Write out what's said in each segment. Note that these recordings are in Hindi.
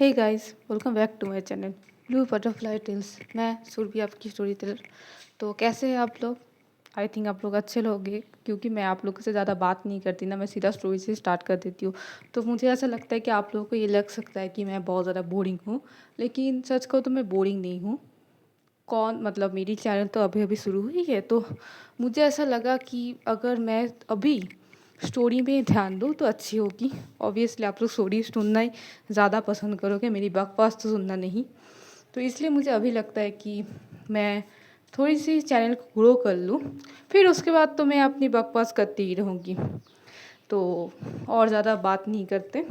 Hey guys, welcome back to my channel blue butterfly tales. मैं सुरभि, आपकी स्टोरी टेलर। तो कैसे हैं आप लोग? आई थिंक आप लोग अच्छे लोगे, क्योंकि मैं आप लोगों से ज़्यादा बात नहीं करती ना, मैं सीधा स्टोरी से स्टार्ट कर देती हूँ। तो मुझे ऐसा लगता है कि आप लोगों को ये लग सकता है कि मैं बहुत ज़्यादा बोरिंग हूँ, लेकिन सच कहूँ तो मैं बोरिंग नहीं हूँ। कौन मतलब मेरी चैनल तो अभी अभी शुरू हुई है, तो मुझे ऐसा लगा कि अगर मैं अभी स्टोरी में ध्यान दूँ तो अच्छी होगी। ऑब्वियसली आप लोग स्टोरी सुनना ही ज़्यादा पसंद करोगे, मेरी बकवास तो सुनना नहीं। तो इसलिए मुझे अभी लगता है कि मैं थोड़ी सी चैनल को ग्रो कर लूँ, फिर उसके बाद तो मैं अपनी बकवास करती ही रहूँगी। तो और ज़्यादा बात नहीं करते,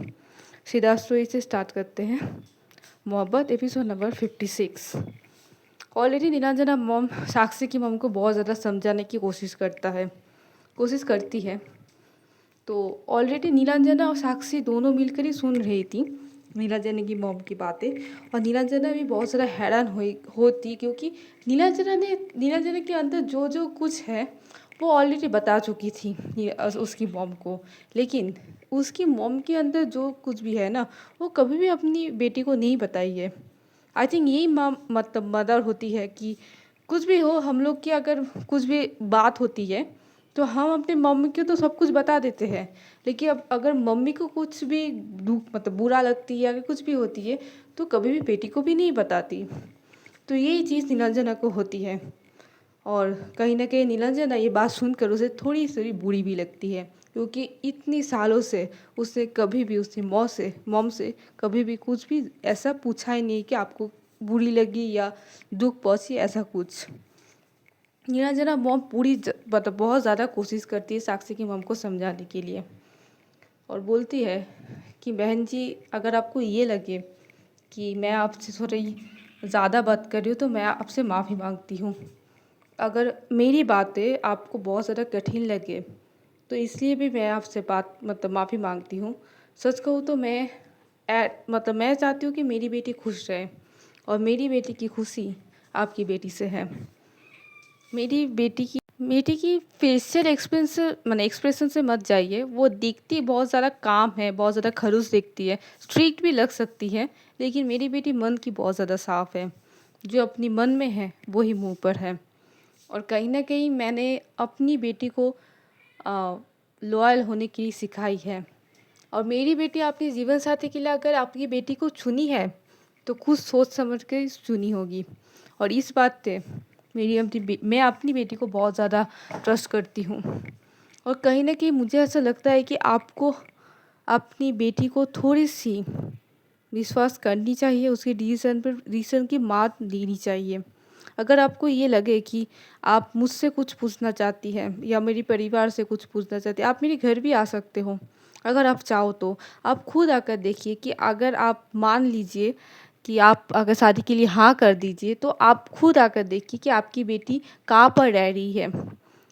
सीधा स्टोरी से स्टार्ट करते हैं। Mohabbat episode number 56। Already Nilanjana mom Sakshi की मॉम को बहुत ज़्यादा समझाने की कोशिश करती है। तो ऑलरेडी नीलांजना और साक्षी दोनों मिलकर ही सुन रही थी नीलांजना की मॉम की बातें, और नीलांजना भी बहुत ज़्यादा हैरान होती, क्योंकि नीलांजना के अंदर जो जो कुछ है वो ऑलरेडी बता चुकी थी उसकी मॉम को। लेकिन उसकी मॉम के अंदर जो कुछ भी है ना, वो कभी भी अपनी बेटी को नहीं बताई है। आई थिंक यही माँ मतलब मदर होती है कि कुछ भी हो, हम लोग की अगर कुछ भी बात होती है तो हम अपने मम्मी को तो सब कुछ बता देते हैं, लेकिन अब अगर मम्मी को कुछ भी दुख मतलब बुरा लगती है, अगर कुछ भी होती है, तो कभी भी बेटी को भी नहीं बताती। तो यही चीज़ नीलांजना को होती है, और कहीं ना कहीं नीलांजना ये बात सुनकर उसे थोड़ी सी बुरी भी लगती है, क्योंकि इतनी सालों से उसने कभी भी उसकी मॉम से कभी भी कुछ भी ऐसा पूछा ही नहीं कि आपको बुरी लगी या दुख पहुँची, ऐसा कुछ। नीलांजना मॉम मतलब बहुत ज़्यादा कोशिश करती है साक्षी की मॉम को समझाने के लिए, और बोलती है कि बहन जी, अगर आपको ये लगे कि मैं आपसे थोड़ी ज़्यादा बात कर रही हूँ तो मैं आपसे माफ़ी मांगती हूँ। अगर मेरी बातें आपको बहुत ज़्यादा कठिन लगे तो इसलिए भी मैं आपसे बात मतलब माफ़ी मांगती हूँ। सच कहूँ तो मतलब मैं चाहती हूँ कि मेरी बेटी खुश रहे, और मेरी बेटी की खुशी आपकी बेटी से है। मेरी बेटी की फेशियल एक्सप्रेशन से मत जाइए। वो दिखती बहुत ज़्यादा काम है, बहुत ज़्यादा खड़ूस दिखती है, स्ट्रिक्ट भी लग सकती है, लेकिन मेरी बेटी मन की बहुत ज़्यादा साफ़ है। जो अपनी मन में है वही मुंह पर है। और कहीं ना कहीं मैंने अपनी बेटी को लॉयल होने की सिखाई है। और मेरी बेटी अपने जीवन साथी के लिए अगर आपकी बेटी को चुनी है तो खुद सोच समझ के चुनी होगी। और इस बात पे मैं अपनी बेटी को बहुत ज़्यादा ट्रस्ट करती हूँ। और कहीं ना कहीं मुझे ऐसा लगता है कि आपको अपनी बेटी को थोड़ी सी विश्वास करनी चाहिए, उसके डिसीजन की मात लेनी चाहिए। अगर आपको ये लगे कि आप मुझसे कुछ पूछना चाहती हैं या मेरे परिवार से कुछ पूछना चाहती हैं, आप मेरे घर भी आ सकते हो। अगर आप चाहो तो आप खुद आकर देखिए कि अगर आप मान लीजिए कि आप अगर शादी के लिए हाँ कर दीजिए, तो आप खुद आकर देखिए कि आपकी बेटी कहाँ पर रह रही है,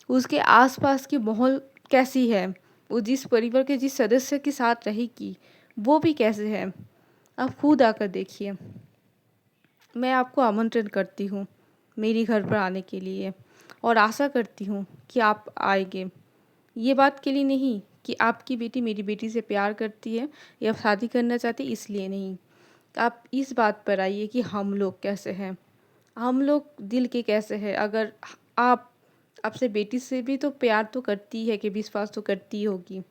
उसके आसपास की माहौल कैसी है, वो जिस परिवार के जिस सदस्य के साथ रहेगी वो भी कैसे है। आप खुद आकर देखिए। मैं आपको आमंत्रण करती हूँ मेरी घर पर आने के लिए, और आशा करती हूँ कि आप आएंगे। ये बात के लिए नहीं कि आपकी बेटी मेरी बेटी से प्यार करती है या शादी करना चाहती है, इसलिए नहीं। आप इस बात पर आइए कि हम लोग कैसे हैं, हम लोग दिल के कैसे हैं। अगर आप आपसे बेटी से भी तो प्यार तो करती है, कि विश्वास तो करती होगी,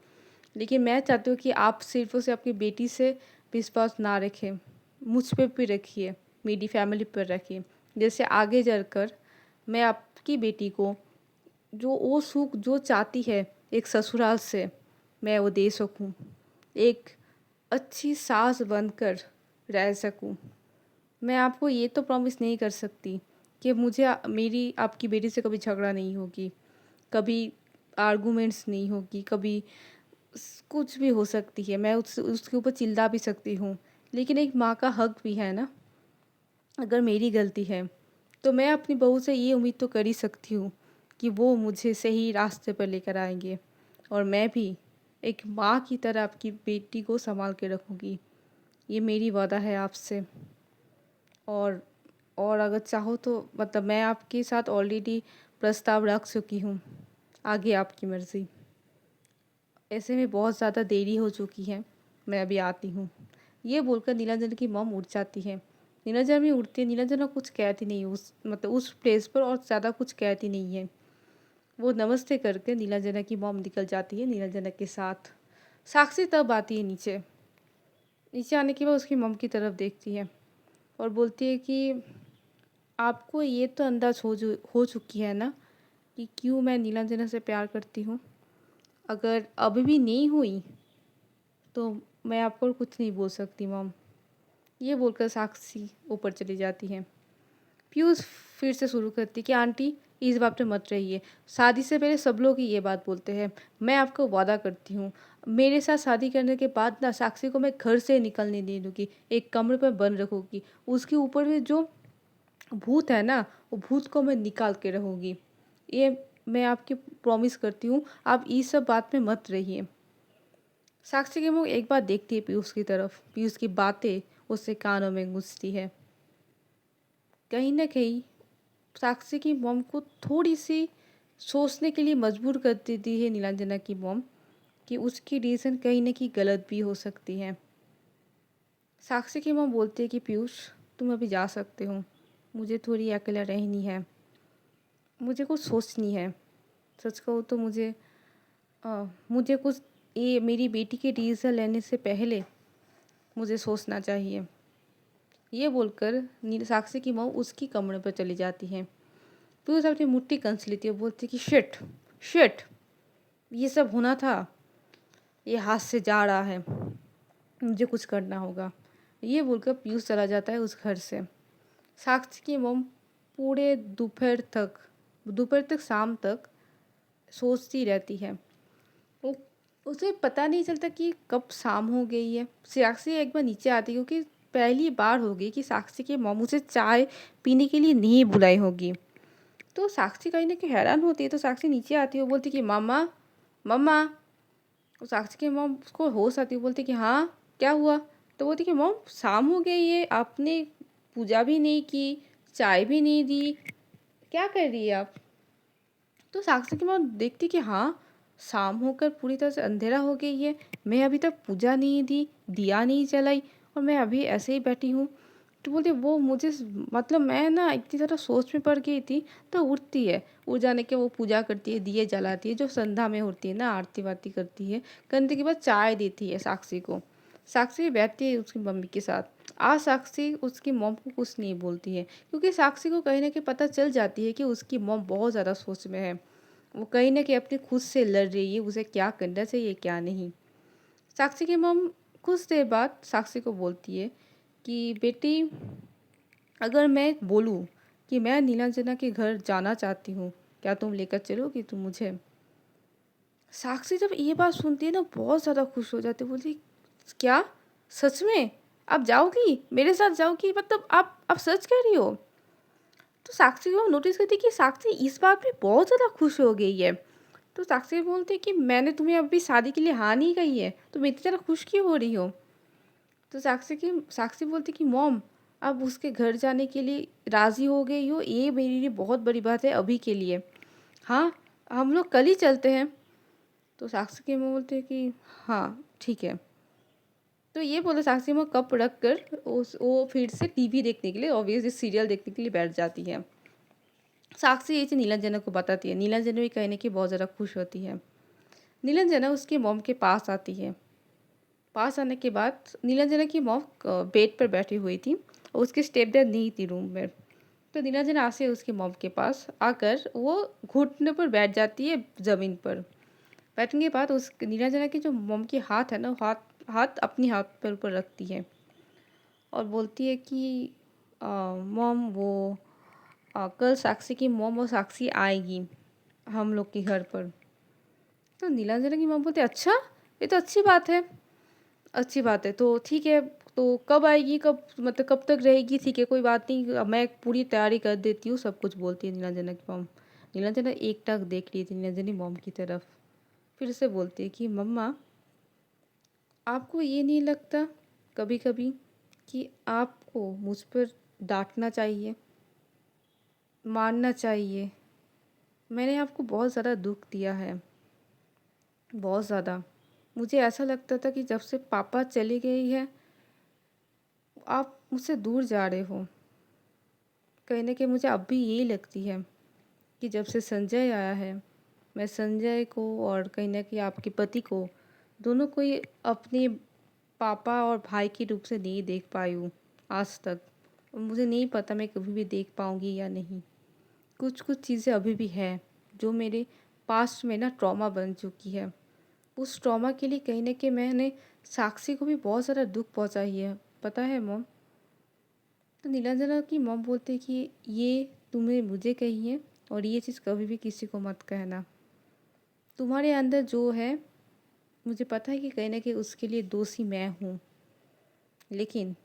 लेकिन मैं चाहती हूँ कि आप सिर्फ उसे अपनी बेटी से विश्वास ना रखें, मुझ पे भी रखिए, मेरी फैमिली पर रखिए। जैसे आगे चलकर मैं आपकी बेटी को जो वो सुख जो चाहती है एक ससुराल से, मैं वो दे सकूं, एक अच्छी सास बनकर रह सकूं। मैं आपको ये तो प्रॉमिस नहीं कर सकती कि मेरी आपकी बेटी से कभी झगड़ा नहीं होगी, कभी आर्गूमेंट्स नहीं होगी, कभी कुछ भी हो सकती है, मैं उसके ऊपर चिल्ला भी सकती हूँ, लेकिन एक माँ का हक भी है ना। अगर मेरी गलती है तो मैं अपनी बहू से ये उम्मीद तो कर ही सकती हूँ कि वो मुझे सही रास्ते पर लेकर आएंगे, और मैं भी एक माँ की तरह आपकी बेटी को संभाल के रखूँगी। ये मेरी वादा है आपसे। और और अगर चाहो तो मतलब मैं आपके साथ ऑलरेडी प्रस्ताव रख चुकी हूँ, आगे आपकी मर्ज़ी। ऐसे में बहुत ज़्यादा देरी हो चुकी है, मैं अभी आती हूँ। ये बोलकर नीलांजना की मॉम उठ जाती है। नीलांजना भी उठती है, नीलांजना कुछ कहती नहीं है उस प्लेस पर और ज़्यादा कुछ कहती नहीं है। वो नमस्ते करके नीलांजना की मॉम निकल जाती है नीलांजना के साथ। साक्षी तब आती है नीचे। नीचे आने के बाद उसकी मॉम की तरफ देखती है और बोलती है कि आपको ये तो अंदाज़ हो चुकी है ना कि क्यों मैं नीलांजना से प्यार करती हूँ। अगर अभी भी नहीं हुई तो मैं आपको कुछ नहीं बोल सकती मॉम। ये बोलकर साक्षी ऊपर चली जाती है। पीयूष फिर से शुरू करती कि आंटी इस बात पे मत रहिए। शादी से पहले सब लोग ही ये बात बोलते हैं। मैं आपको वादा करती हूँ मेरे साथ शादी करने के बाद ना साक्षी को मैं घर से निकलने नहीं दूँगी, एक कमरे पर बंद रखूँगी। उसके ऊपर में जो भूत है ना वो भूत को मैं निकाल के रहूँगी। ये मैं आपकी प्रॉमिस करती हूँ, आप इस सब बात में मत रहिए। साक्षी की मुँह एक बार देखती है पीयूष की तरफ। पीयूष की बातें उसके कानों में गूंजती है। कहीं न कहीं साक्षी की मॉम को थोड़ी-सी सोचने के लिए मजबूर कर देती है नीलांजना की मॉम कि उसकी रीज़न कहीं न कहीं गलत भी हो सकती है। साक्षी की मॉम बोलती है कि पीयूष तुम अभी जा सकते हो। मुझे थोड़ी अकेला रहनी है। मुझे कुछ सोचनी है। सच कहूँ तो मुझे कुछ ये मेरी बेटी के डिसीज़न लेने से पहले मुझे सोचना चाहिए। ये बोलकर साक्षी की मॉम उसकी कमरे पर चली जाती है। फिर उसे अपनी मुट्ठी कंस लेती है और बोलती है कि शिट शिट ये सब होना था, ये हाथ से जा रहा है, मुझे कुछ करना होगा। ये बोलकर पीयूष चला जाता है उस घर से। साक्षी की मॉम पूरे दोपहर तक शाम तक सोचती रहती है। वो उसे पता नहीं चलता कि कब शाम हो गई है। साक्षी एक बार नीचे आती है क्योंकि पहली बार होगी कि साक्षी की मॉम उसे चाय पीने के लिए नहीं बुलाई होगी। तो साक्षी कहीं न कहीं हैरान होती है, तो साक्षी नीचे आती है और बोलती है कि मम्मा, मम्मा। तो साक्षी की मॉम उसको होश आती है, बोलती है कि हाँ, क्या हुआ? तो बोलती है कि मॉम शाम हो गई है, आपने पूजा भी नहीं की, चाय भी नहीं दी, क्या कर रही है आप? तो साक्षी की मॉम देखती कि हाँ, शाम होकर पूरी तरह से अंधेरा हो गई है, मैं अभी तक पूजा नहीं दी, दिया नहीं जलाई और मैं अभी ऐसे ही बैठी हूँ। तो बोलती वो मुझे मतलब मैं ना इतनी ज़्यादा सोच में पड़ गई थी। तो उठती है, उठ जाने के वो पूजा करती है, दिए जलाती है जो संध्या में होती है ना, आरती वारती करती है। करने के बाद चाय देती है साक्षी को। साक्षी भी बैठती है उसकी मम्मी के साथ। आज साक्षी उसकी मॉम को कुछ नहीं बोलती है क्योंकि साक्षी को कहीं ना कहीं पता चल जाती है कि उसकी मॉम बहुत ज़्यादा सोच में है। वो कहीं ना कहीं अपने खुद से लड़ रही है, उसे क्या करना चाहिए क्या नहीं। साक्षी की मॉम कुछ देर बाद साक्षी को बोलती है कि बेटी अगर मैं बोलूँ कि मैं नीलांजना के घर जाना चाहती हूँ, क्या तुम लेकर चलोगी तुम मुझे? साक्षी जब ये बात सुनती है ना बहुत ज़्यादा खुश हो जाती है, बोलती क्या? सच में? आप जाओगी? मेरे साथ जाओगी? मतलब आप सच कह रही हो? तो साक्षी को नोटिस करती है कि साक्षी इस बात पे बहुत ज़्यादा खुश हो गई है। तो साक्षी बोलती है कि मैंने तुम्हें अभी शादी के लिए हाँ नहीं कही है, तुम इतनी ज़्यादा खुश क्यों हो रही हो? तो साक्षी बोलती कि मॉम अब उसके घर जाने के लिए राज़ी हो गई हो, ये मेरे लिए बहुत बड़ी बात है अभी के लिए। हाँ, हम लोग कल ही चलते हैं। तो साक्षी की मम्मी बोलती है कि हाँ, ठीक है। तो ये बोले साक्षी माँ कप रख कर उस वो फिर से टीवी देखने के लिए ऑब्वियसली सीरियल देखने के लिए बैठ जाती है। साक्षी ये चीज़ नीलांजना को बताती है। नीलांजना भी कहीं न कहीं बहुत ज़्यादा खुश होती है। नीलांजना उसकी मॉम के पास आती है। पास आने के बाद नीलांजना की मॉम बेड पर बैठी हुई थी और उसकी स्टेपडैड नहीं थी रूम में। तो नीलांजना आसे उसकी मॉम के पास आकर वो घुटने पर बैठ जाती है ज़मीन पर। बैठने के बाद उस नीलांजना की जो मॉम की हाथ है ना, वो हाथ हाथ अपनी हाथ पर ऊपर रखती है और बोलती है कि मॉम कल साक्षी की मॉम और साक्षी आएगी हम लोग के घर पर। तो नीलांजना की मॉम बोलती है अच्छा, ये तो अच्छी बात है। अच्छी बात है, तो ठीक है, तो कब आएगी, कब मतलब कब तक रहेगी? ठीक है, कोई बात नहीं, मैं पूरी तैयारी कर देती हूँ, सब कुछ बोलती है नीलांजना की मॉम। नीलांजना एकटक देख रही थी नीलांजना की मॉम की तरफ। फिर से बोलती है कि मम्मा आपको ये नहीं लगता कभी-कभी कि आपको मुझ पर डाँटना चाहिए, मारना चाहिए? मैंने आपको बहुत ज़्यादा दुःख दिया है, बहुत ज़्यादा। मुझे ऐसा लगता था कि जब से पापा चली गई है आप मुझसे दूर जा रहे हो। कहीं न कहीं मुझे अब भी यही लगती है कि जब से संजय आया है, मैं संजय को और कहीं न कहीं आपके पति को, दोनों को ही अपने पापा और भाई के रूप से नहीं देख पाई हूँ आज तक। और मुझे नहीं पता मैं कभी भी देख पाऊँगी या नहीं। कुछ-कुछ चीज़ें अभी भी हैं, जो मेरे पास्ट में ना ट्रॉमा बन चुकी है। उस ट्रॉमा के लिए कहीं न कहीं मैंने साक्षी को भी बहुत ज़्यादा दुःख पहुँचाई है, पता है मॉम? तो नीलांजना की मॉम बोलते हैं कि ये तुमने मुझे कही है और ये चीज़ कभी भी किसी को मत कहना। तुम्हारे अंदर जो है, मुझे पता है कि कहीं न कहीं उसके लिए दोषी मैं हूँ। लेकिन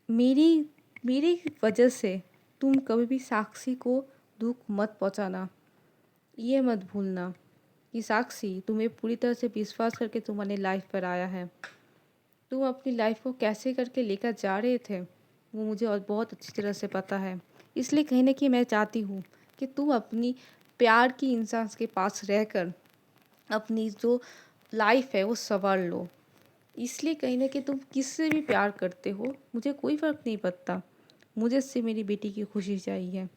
मेरी मेरी वजह से तुम कभी भी साक्षी को दुःख मत पहुँचाना। ये मत भूलना कि साक्षी तुम्हें पूरी तरह से विश्वास करके तुम्हारे लाइफ पर आया है। तुम अपनी लाइफ को कैसे करके लेकर जा रहे थे, वो मुझे और बहुत अच्छी तरह से पता है। इसलिए कहीं न कहीं मैं चाहती हूँ कि तुम अपनी प्यार की इंसान के पास रहकर अपनी जो लाइफ है वो सँवार लो। इसलिए कहीं न कहीं तुम किससे भी प्यार करते हो, मुझे कोई फ़र्क नहीं पड़ता। मुझे सिर्फ़ मेरी बेटी की खुशी चाहिए।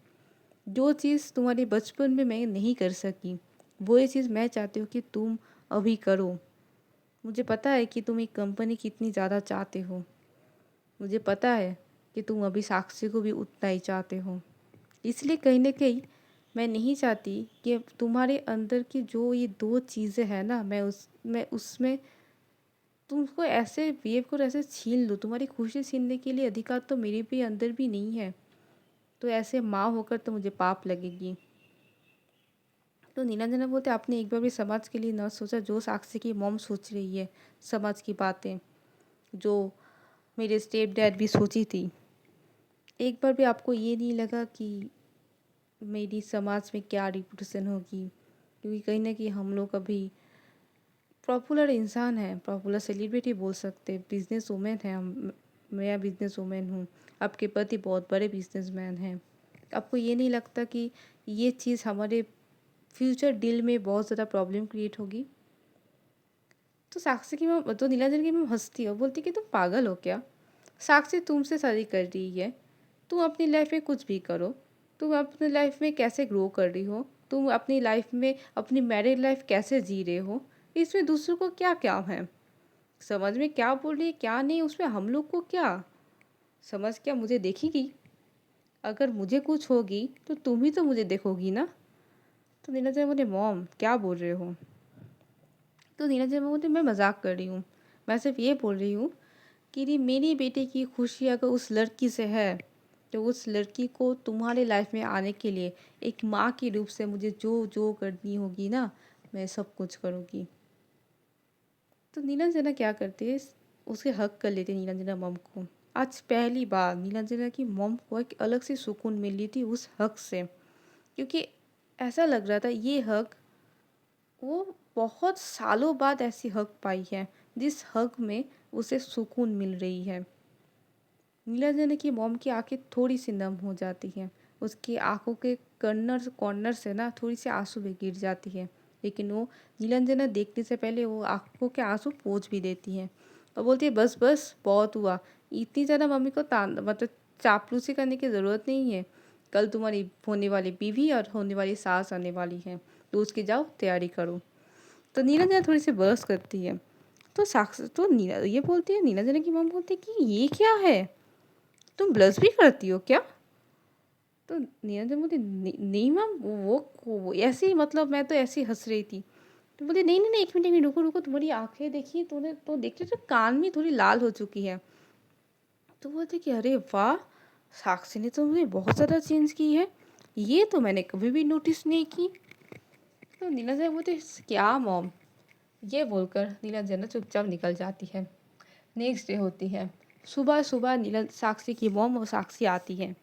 जो चीज़ तुम्हारे बचपन में मैं नहीं कर सकी, वो ये चीज़ मैं चाहती हूँ कि तुम अभी करो। मुझे पता है कि तुम एक कंपनी कितनी ज़्यादा चाहते हो। मुझे पता है कि तुम अभी साक्षी को भी उतना ही चाहते हो। इसलिए कहीं न कहीं मैं नहीं चाहती कि तुम्हारे अंदर की जो ये 2 चीज़ें हैं ना, मैं उसमें तुमको ऐसे बिहेव करो, ऐसे छीन लूँ। तुम्हारी खुशी छीनने के लिए अधिकार तो मेरे भी अंदर भी नहीं है। तो ऐसे माँ होकर तो मुझे पाप लगेगी। तो नीलांजना बोलते आपने एक बार भी समाज के लिए ना सोचा जो साक्षी की मॉम सोच रही है, समाज की बातें, जो मेरे स्टेप डैड भी सोची थी। एक बार भी आपको ये नहीं लगा कि मेरी समाज में क्या रिपुटेशन होगी? क्योंकि कहीं न कहीं हम लोग अभी पॉपुलर इंसान हैं, पॉपुलर सेलिब्रिटी बोल सकते हैं, बिज़नेस वुमेन हैं हम। मैं बिज़नेस वुमेन हूँ, आपके पति बहुत बड़े बिज़नेसमैन हैं। आपको ये नहीं लगता कि ये चीज़ हमारे फ्यूचर डील में बहुत ज़्यादा प्रॉब्लम क्रिएट होगी? तो साक्षी की मॉम तो नीलांजन की मॉम हँसती है और बोलती है कि तुम पागल हो क्या? साक्षी तुमसे शादी कर रही है, तुम अपनी लाइफ में कुछ भी करो। तुम अपनी लाइफ में कैसे ग्रो कर रही हो, तुम अपनी लाइफ में अपनी मैरिड लाइफ कैसे जी रहे हो, इसमें दूसरों को क्या क्या है? समझ में क्या बोल रही है क्या नहीं, उसमें हम लोग को क्या? समझ क्या मुझे देखेगी? अगर मुझे कुछ होगी तो तुम ही तो मुझे देखोगी ना। तो नीलांजन बोले मॉम क्या बोल रहे हो? तो नीलांजन बोलते मैं मजाक कर रही हूँ। मैं सिर्फ ये बोल रही हूँ कि मेरी बेटे की खुशी अगर उस लड़की से है, तो उस लड़की को तुम्हारे लाइफ में आने के लिए एक माँ के रूप से मुझे जो जो करनी होगी ना, मैं सब कुछ करूँगी। तो नीलांजना क्या करती है, उसे हक कर लेती है नीलांजना मॉम को। आज पहली बार नीलांजना की मॉम को एक अलग से सुकून मिल रही थी उस हक से, क्योंकि ऐसा लग रहा था ये हक वो बहुत सालों बाद ऐसी हक पाई है जिस हक में उसे सुकून मिल रही है। नीलांजना की मॉम की आंखें थोड़ी सी नम हो जाती हैं, उसकी आंखों के कॉर्नर कॉर्नर से ना थोड़ी सी आंसू भी गिर जाती है, लेकिन वो नीलांजना देखने से पहले वो आंखों के आंसू पोंछ भी देती हैं और बोलती है बस बस बहुत हुआ। इतनी ज़्यादा मम्मी को तान मतलब चापलूसी करने की ज़रूरत नहीं है। कल तुम्हारी होने वाली बीवी और होने वाली सास आने वाली है, तो उसकी जाओ तैयारी करो। तो नीलांजना थोड़ी सी बहस करती है। तो साक्ष तो नीला ये बोलती है, नीलांजना की मॉम बोलती है कि ये क्या है, तुम ब्लश भी करती हो क्या? तो निरंजन बोलती नहीं मैम वो ऐसे ही, मतलब मैं तो ऐसे ही हंस रही थी। तो बोलती नहीं नहीं नहीं, एक मिनट रुको रुको, तुम्हारी आंखें देखिए, तूने तो देख रही तो कान भी थोड़ी लाल हो चुकी है। तो बोलती कि अरे वाह, साक्षी ने तो मुझे बहुत ज़्यादा चेंज की है, ये तो मैंने कभी भी नोटिस नहीं की। तो नीलांजना बोलती क्या मॉम, ये बोलकर नीलांजना चुपचाप निकल जाती है। नेक्स्ट डे होती है, सुबह सुबह नीला साक्षी की मॉम और साक्षी आती है।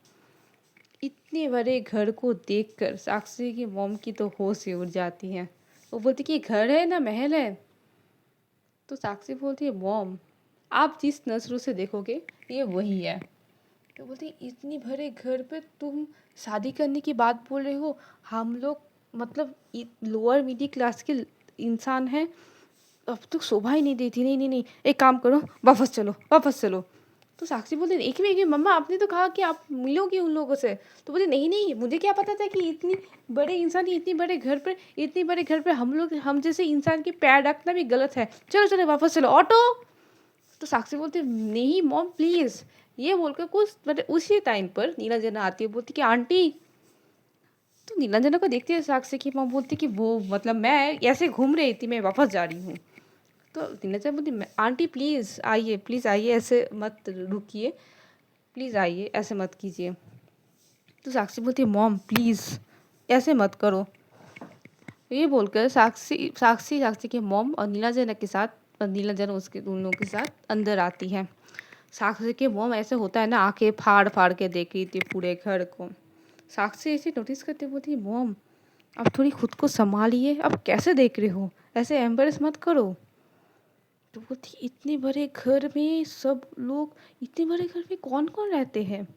इतने बड़े घर को देखकर साक्षी की मॉम की तो होश ही उड़ जाती है। वो बोलती कि घर है ना महल है? तो साक्षी बोलती है मॉम आप जिस नज़रों से देखोगे ये वही है। तो बोलती इतनी बड़े घर पे तुम शादी करने की बात बोल रहे हो? हम लोग मतलब लोअर मिडिल क्लास के इंसान हैं, अब तो शोभा ही नहीं देती। नहीं नहीं नहीं, एक काम करो, वापस चलो वापस चलो। तो साक्षी बोलती एक मिनट मम्मा आपने तो कहा कि आप मिलोगी उन लोगों से। तो बोले नहीं नहीं मुझे क्या पता था कि इतनी बड़े इंसान की इतनी बड़े घर पर हम जैसे इंसान के पैर रखना भी गलत है। चलो चलो वापस चलो ऑटो। तो साक्षी बोलती नहीं मॉम प्लीज़। ये बोलकर कुछ मतलब उसी टाइम पर नीलांजना आती है, बोलती कि आंटी। तो नीलांजना को देखती है साक्षी की मॉम, बोलती कि वो मतलब मैं ऐसे घूम रही थी, मैं वापस जा रही हूँ। तो नीलांजना बोलती आंटी प्लीज़ आइए ऐसे मत रुकिए, प्लीज़ आइए ऐसे मत कीजिए। तो साक्षी बोलती है मॉम प्लीज़ ऐसे मत करो। ये बोलकर साक्षी के मॉम और नीलांजना के साथ, और नीलांजना उसके उन लोगों के साथ अंदर आती है। साक्षी के मॉम ऐसे होता है ना, आंखें फाड़ फाड़ के देख रही थी पूरे घर को। साक्षी ऐसे नोटिस करते बोलती मॉम अब थोड़ी खुद को संभालिए, अब कैसे देख रहे हो, ऐसे एम्बेरस मत करो। तो बोलती इतने बड़े घर में कौन कौन रहते हैं।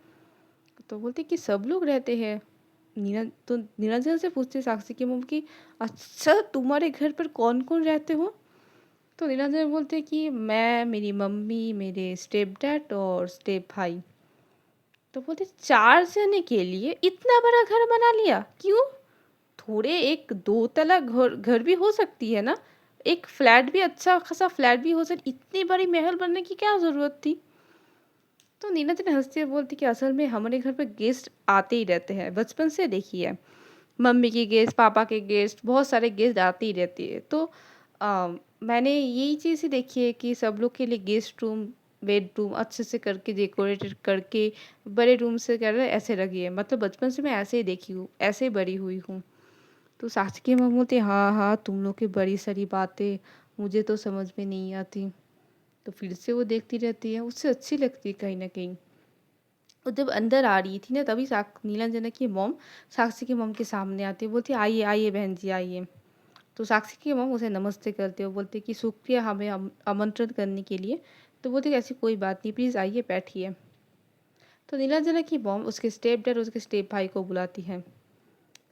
तो बोलते कि सब लोग रहते हैं। निरंजन से पूछते साक्षी की मम्मी की अच्छा तुम्हारे घर पर कौन कौन रहते हो। तो निरंजन बोलते कि मैं, मेरी मम्मी, मेरे स्टेप डैड और स्टेप भाई। तो बोलते 4 जने के लिए इतना बड़ा घर बना लिया क्यों। थोड़े एक 2 तला घर घर भी हो सकती है ना, एक फ्लैट भी, अच्छा खासा फ्लैट भी हो सकती, इतनी बड़ी महल बनने की क्या ज़रूरत थी। तो नीलांजना हंसती हुई बोलती कि असल में हमारे घर पर गेस्ट आते ही रहते हैं, बचपन से देखी है। मम्मी के गेस्ट, पापा के गेस्ट, बहुत सारे गेस्ट आते ही रहती है। तो मैंने यही चीज़ ही देखी है कि सब लोग के लिए गेस्ट रूम, बेडरूम अच्छे से करके डेकोरेटेड करके बड़े रूम से कह रहे ऐसे लगी है, मतलब बचपन से मैं ऐसे ही देखी हूँ, ऐसे ही बड़ी हुई हूँ। तो सास की मम्मी बोलती हाँ हाँ तुम लोग की बड़ी सारी बातें मुझे तो समझ में नहीं आती। तो फिर से वो देखती रहती है, उससे अच्छी लगती है कहीं ना कहीं। वो जब अंदर आ रही थी ना, तभी नीलांजना की मॉम साक्षी की मॉम के सामने आती है, बोलती आइए आइए बहन जी आइए। तो साक्षी की मॉम उसे नमस्ते करते हो, बोलते कि शुक्रिया हमें आमंत्रण करने के लिए। तो बोलते कि ऐसी कोई बात नहीं, प्लीज़ आइए बैठिए। तो नीलांजना की मॉम उसके स्टेप डैड और उसके स्टेप भाई को बुलाती है।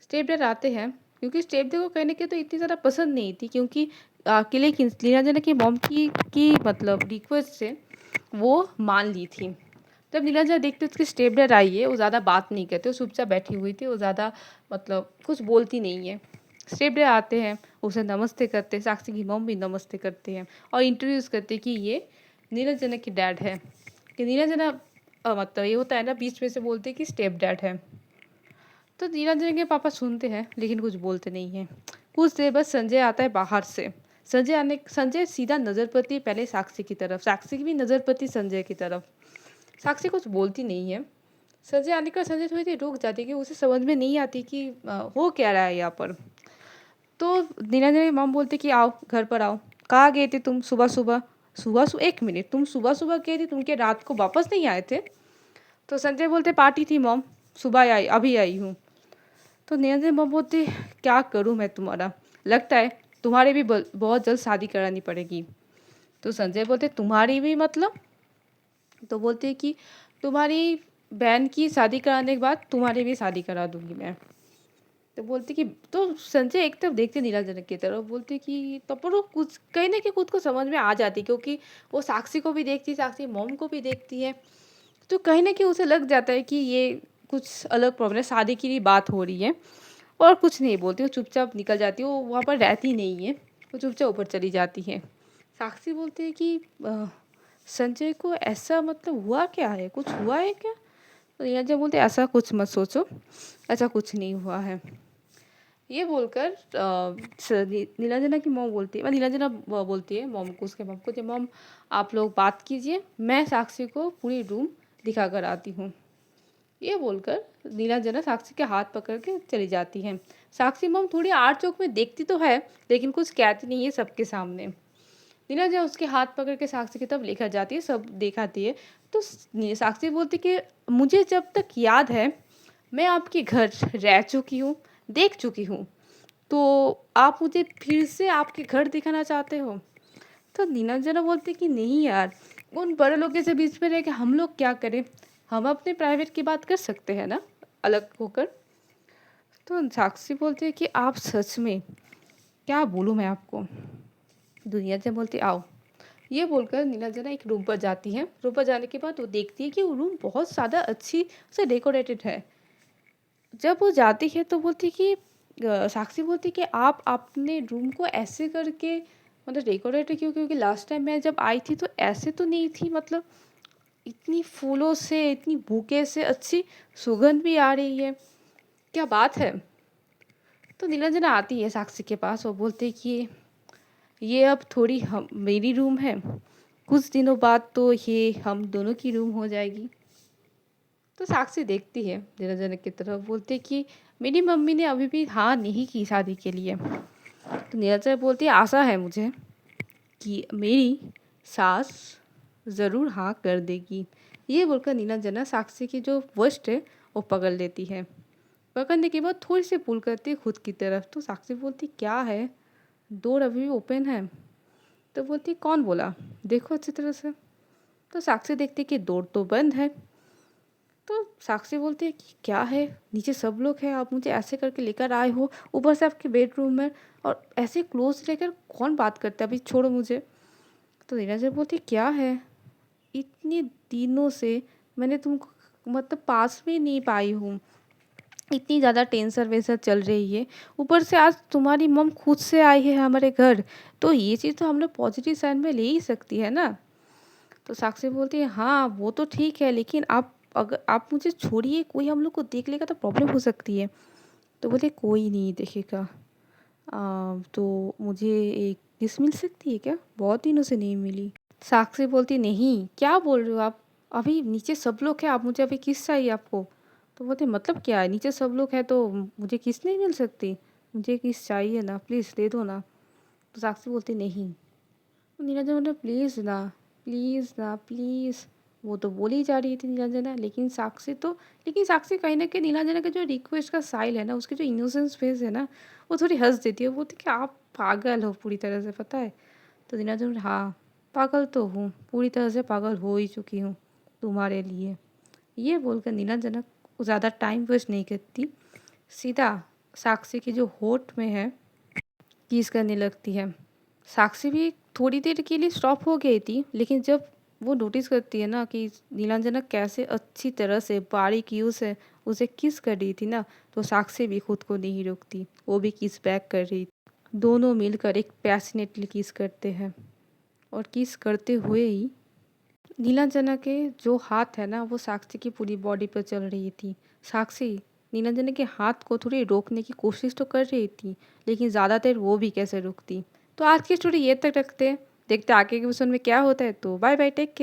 स्टेप डैड आते हैं, क्योंकि स्टेप डैड को कहने के तो इतनी ज़्यादा पसंद नहीं थी, क्योंकि अकेले की नीलांजना की मॉम की मतलब रिक्वेस्ट से वो मान ली थी। जब नीलांजना देखते उसके स्टेप डैड आई है, वो ज़्यादा बात नहीं करते, वो चुपचाप बैठी हुई थी, वो ज़्यादा मतलब कुछ बोलती नहीं है। स्टेप डैड आते हैं, उसे नमस्ते करते हैं, साक्षी की मॉम भी नमस्ते करते हैं और इंट्रोड्यूस करते हैं कि ये नीलांजना की डैड है। कि नीलांजना मतलब ये होता है ना, बीच में से बोलते हैं कि स्टेप डैड है। तो नीलांजना के पापा सुनते हैं लेकिन कुछ बोलते नहीं हैं। कुछ देर बाद संजय आता है बाहर से। संजय सीधा नज़र पड़ती है पहले साक्षी की तरफ, साक्षी की भी नज़र पड़ती संजय की तरफ। साक्षी कुछ बोलती नहीं है। संजय आने का संजय थोड़ी देर रुक जाती है कि उसे समझ में नहीं आती कि हो क्या रहा है यहाँ पर। तो नीलांजना की मॉम बोलती कि आओ घर पर आओ। कहाँ गए थे तुम सुबह सुबह। एक मिनट, तुम सुबह सुबह गए थे, तुम के रात को वापस नहीं आए थे। तो संजय बोलते पार्टी थी मॉम, सुबह आई, अभी आई हूँ। तो नीलांजना मॉम बोलती क्या करूँ मैं तुम्हारा, लगता है तुम्हारी भी बहुत जल्द शादी करानी पड़ेगी। तो संजय बोलते तुम्हारी भी मतलब। तो बोलते हैं कि तुम्हारी बहन की शादी कराने के बाद तुम्हारी भी शादी करा दूंगी मैं। तो बोलते कि तो संजय एक तरफ देखते नीलांजना की तरफ, बोलते कि तो पर वो कुछ कहीं ना कहीं खुद को समझ में आ जाती, क्योंकि वो साक्षी को भी देखती है, साक्षी मॉम को भी देखती है। तो कहीं ना कहीं उसे लग जाता है कि ये कुछ अलग प्रॉब्लम है, शादी की भी बात हो रही है। और कुछ नहीं बोलती, वो चुपचाप निकल जाती है, वो वहाँ पर रहती नहीं है, वो चुपचाप ऊपर चली जाती है। साक्षी बोलते हैं कि संजय को ऐसा मतलब हुआ क्या है, कुछ हुआ है क्या। तो नीलांजना बोलते ऐसा कुछ मत सोचो, ऐसा कुछ नहीं हुआ है। ये बोलकर नीलांजना की मॉम बोलती है, नीलांजना बोलती है मॉम को, उसके मॉम को, कि मॉम आप लोग बात कीजिए, मैं साक्षी को पूरी रूम दिखा कर आती हूँ। ये बोलकर नीलांजना साक्षी के हाथ पकड़ के चली जाती है। साक्षी मॉम थोड़ी आड़ चौक में देखती तो है लेकिन कुछ कहती नहीं है सबके सामने। नीलांजना उसके हाथ पकड़ के साक्षी की तरफ लेकर जाती है, सब दिखाती है। तो साक्षी बोलती कि मुझे जब तक याद है मैं आपके घर रह चुकी हूँ, देख चुकी हूँ, तो आप मुझे फिर से आपके घर दिखाना चाहते हो। तो नीलांजना बोलती कि नहीं यार, उन बड़े लोगों से बीच में रह के हम लोग क्या करें, हम अपने प्राइवेट की बात कर सकते हैं ना, अलग होकर। तो साक्षी बोलती है कि आप सच में, क्या बोलूँ मैं आपको। दुनिया से बोलती आओ ये बोलकर नीलांजना एक रूम पर जाती है। रूम पर जाने के बाद वो देखती है कि वो रूम बहुत ज़्यादा अच्छी से डेकोरेटेड है। जब वो जाती है तो बोलती है कि साक्षी बोलती है कि आप अपने रूम को ऐसे करके मतलब डेकोरेट क्यों, क्योंकि लास्ट टाइम मैं जब आई थी तो ऐसे तो नहीं थी, मतलब इतनी फूलों से, इतनी बुके से अच्छी सुगंध भी आ रही है, क्या बात है। तो नीलांजना आती है साक्षी के पास और बोलती है कि ये अब थोड़ी हम मेरी रूम है, कुछ दिनों बाद तो ये हम दोनों की रूम हो जाएगी। तो साक्षी देखती है नीलांजना की तरफ, बोलती है कि मेरी मम्मी ने अभी भी हाँ नहीं की शादी के लिए। तो नीलांजना बोलती है आशा है मुझे कि मेरी सास ज़रूर हाँ कर देगी। ये बोलकर नीलांजना साक्षी की जो वस्ट है वो पकड़ लेती है। पकड़ने के बाद थोड़ी सी पुल करती है खुद की तरफ। तो साक्षी बोलती क्या है, डोर अभी भी ओपन है। तो बोलती कौन बोला, देखो अच्छी तरह से। तो साक्षी देखती कि डोर तो बंद है। तो साक्षी बोलती है कि क्या है, नीचे सब लोग हैं, आप मुझे ऐसे करके लेकर आए हो, ऊपर से आपके बेडरूम में, और ऐसे क्लोज रहकर कौन बात करता है, अभी छोड़ो मुझे। तो नीरज बोलती क्या है, इतने दिनों से मैंने तुमको मतलब पास में नहीं पाई हूँ, इतनी ज़्यादा टेंशन वेंशन चल रही है, ऊपर से आज तुम्हारी मम खुद से आई है हमारे घर, तो ये चीज़ तो हम लोग पॉजिटिव साइड में ले ही सकती है ना। तो साक्षी बोलती है हाँ वो तो ठीक है, लेकिन आप अगर आप मुझे छोड़िए, कोई हम लोग को देख लेगा तो प्रॉब्लम हो सकती है। तो बोले कोई नहीं देखेगा। तो मुझे एक किस मिल सकती है क्या, बहुत दिनों से नहीं मिली। साक्षी बोलती नहीं क्या बोल रहे हो आप, अभी नीचे सब लोग हैं, आप मुझे अभी किस चाहिए आपको। तो बोलते मतलब क्या है, नीचे सब लोग हैं तो मुझे किस नहीं मिल सकती, मुझे किस चाहिए ना, प्लीज़ दे दो ना। तो साक्षी बोलती नहीं। नीलांजना बोले प्लीज़ ना, प्लीज़ ना, प्लीज़। वो तो बोली जा रही थी नीलांजना, लेकिन साक्षी कहीं ना कहीं नीलांजना का जो रिक्वेस्ट का साइल है ना, उसके जो इनोसेंस फेस है ना, वो थोड़ी हंस देती है। वो बोलती कि आप पागल हो पूरी तरह से, पता है। तो नीलांजना बोले हाँ पागल तो हूँ, पूरी तरह से पागल हो ही चुकी हूँ तुम्हारे लिए। ये बोलकर नीलांजना ज़्यादा टाइम वेस्ट नहीं करती, सीधा साक्षी की जो होठ में है किस करने लगती है। साक्षी भी थोड़ी देर के लिए स्टॉप हो गई थी, लेकिन जब वो नोटिस करती है ना कि नीलांजना कैसे अच्छी तरह से बारीकियों से उसे किस कर रही थी ना, तो साक्षी भी खुद को नहीं रोकती, वो भी किस बैक कर रही थी। दोनों मिलकर एक पैशनेटली किस करते हैं, और किस करते हुए ही नीलांजना के जो हाथ है ना वो साक्षी की पूरी बॉडी पर चल रही थी। साक्षी नीलांजना के हाथ को थोड़ी रोकने की कोशिश तो कर रही थी, लेकिन ज़्यादा देर वो भी कैसे रुकती। तो आज की स्टोरी ये तक रखते हैं, देखते आगे के एपिसोड में क्या होता है। तो बाय बाय, टेक केयर।